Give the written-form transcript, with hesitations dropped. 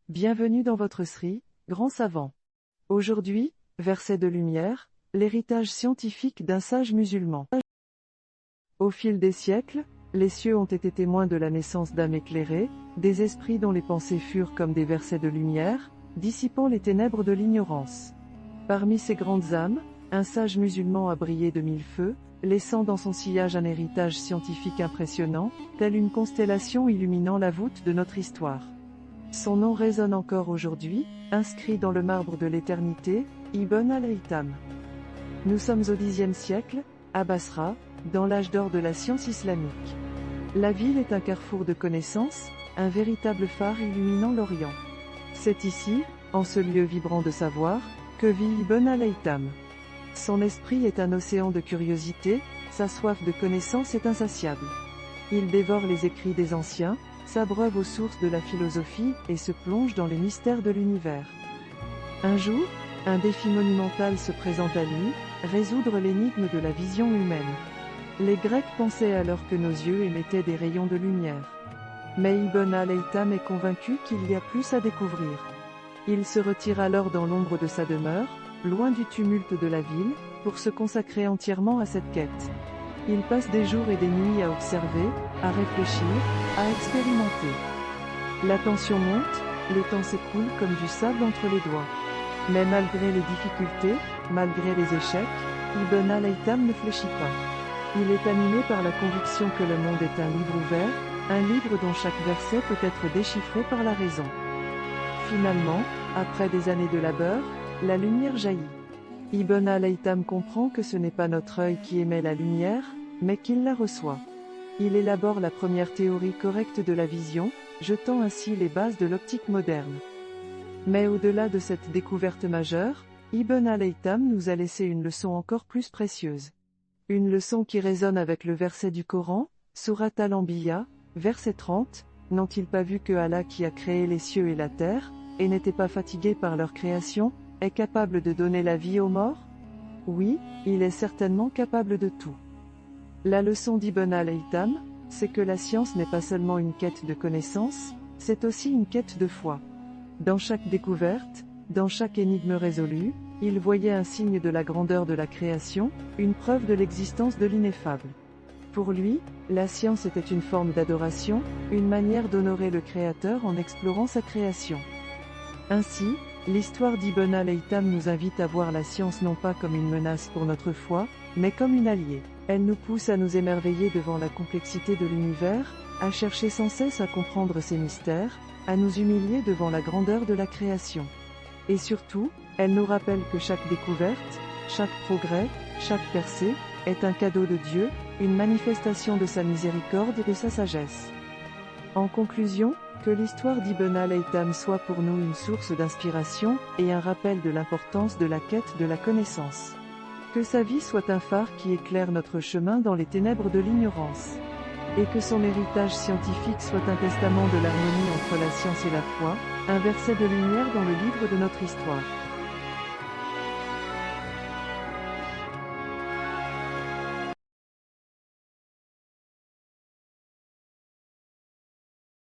Bienvenue dans votre Sri, grand savant. Aujourd'hui, verset de lumière, l'héritage scientifique d'un sage musulman. Au fil des siècles, les cieux ont été témoins de la naissance d'âmes éclairées, des esprits dont les pensées furent comme des versets de lumière, dissipant les ténèbres de l'ignorance. Parmi ces grandes âmes, un sage musulman a brillé de mille feux, laissant dans son sillage un héritage scientifique impressionnant, telle une constellation illuminant la voûte de notre histoire. Son nom résonne encore aujourd'hui, inscrit dans le marbre de l'éternité, Ibn al-Haytham. Nous sommes au Xe siècle, à Basra, dans l'âge d'or de la science islamique. La ville est un carrefour de connaissances, un véritable phare illuminant l'Orient. C'est ici, en ce lieu vibrant de savoir, que vit Ibn al-Haytham. Son esprit est un océan de curiosité, sa soif de connaissance est insatiable. Il dévore les écrits des anciens, s'abreuve aux sources de la philosophie et se plonge dans les mystères de l'univers. Un jour, un défi monumental se présente à lui, résoudre l'énigme de la vision humaine. Les Grecs pensaient alors que nos yeux émettaient des rayons de lumière. Mais Ibn al-Haytham est convaincu qu'il y a plus à découvrir. Il se retire alors dans l'ombre de sa demeure, loin du tumulte de la ville, pour se consacrer entièrement à cette quête. Il passe des jours et des nuits à observer, à réfléchir, à expérimenter. La tension monte, le temps s'écoule comme du sable entre les doigts. Mais malgré les difficultés, malgré les échecs, Ibn al-Haytham ne fléchit pas. Il est animé par la conviction que le monde est un livre ouvert, un livre dont chaque verset peut être déchiffré par la raison. Finalement, après des années de labeur, la lumière jaillit. Ibn al-Haytham comprend que ce n'est pas notre œil qui émet la lumière, mais qu'il la reçoit. Il élabore la première théorie correcte de la vision, jetant ainsi les bases de l'optique moderne. Mais au-delà de cette découverte majeure, Ibn al-Haytham nous a laissé une leçon encore plus précieuse. Une leçon qui résonne avec le verset du Coran, Surat al-Anbiya, verset 30, « N'ont-ils pas vu que Allah qui a créé les cieux et la terre, et n'était pas fatigué par leur création, est capable de donner la vie aux morts? Oui, il est certainement capable de tout. » La leçon d'Ibn al-Haytham, c'est que la science n'est pas seulement une quête de connaissances, c'est aussi une quête de foi. Dans chaque découverte, dans chaque énigme résolue, il voyait un signe de la grandeur de la création, une preuve de l'existence de l'ineffable. Pour lui, la science était une forme d'adoration, une manière d'honorer le Créateur en explorant sa création. Ainsi, l'histoire d'Ibn al-Haytham nous invite à voir la science non pas comme une menace pour notre foi, mais comme une alliée. Elle nous pousse à nous émerveiller devant la complexité de l'univers, à chercher sans cesse à comprendre ses mystères, à nous humilier devant la grandeur de la création. Et surtout, elle nous rappelle que chaque découverte, chaque progrès, chaque percée, est un cadeau de Dieu, une manifestation de sa miséricorde et de sa sagesse. En conclusion, que l'histoire d'Ibn al-Haytham soit pour nous une source d'inspiration et un rappel de l'importance de la quête de la connaissance. Que sa vie soit un phare qui éclaire notre chemin dans les ténèbres de l'ignorance. Et que son héritage scientifique soit un testament de l'harmonie entre la science et la foi, un verset de lumière dans le livre de notre histoire.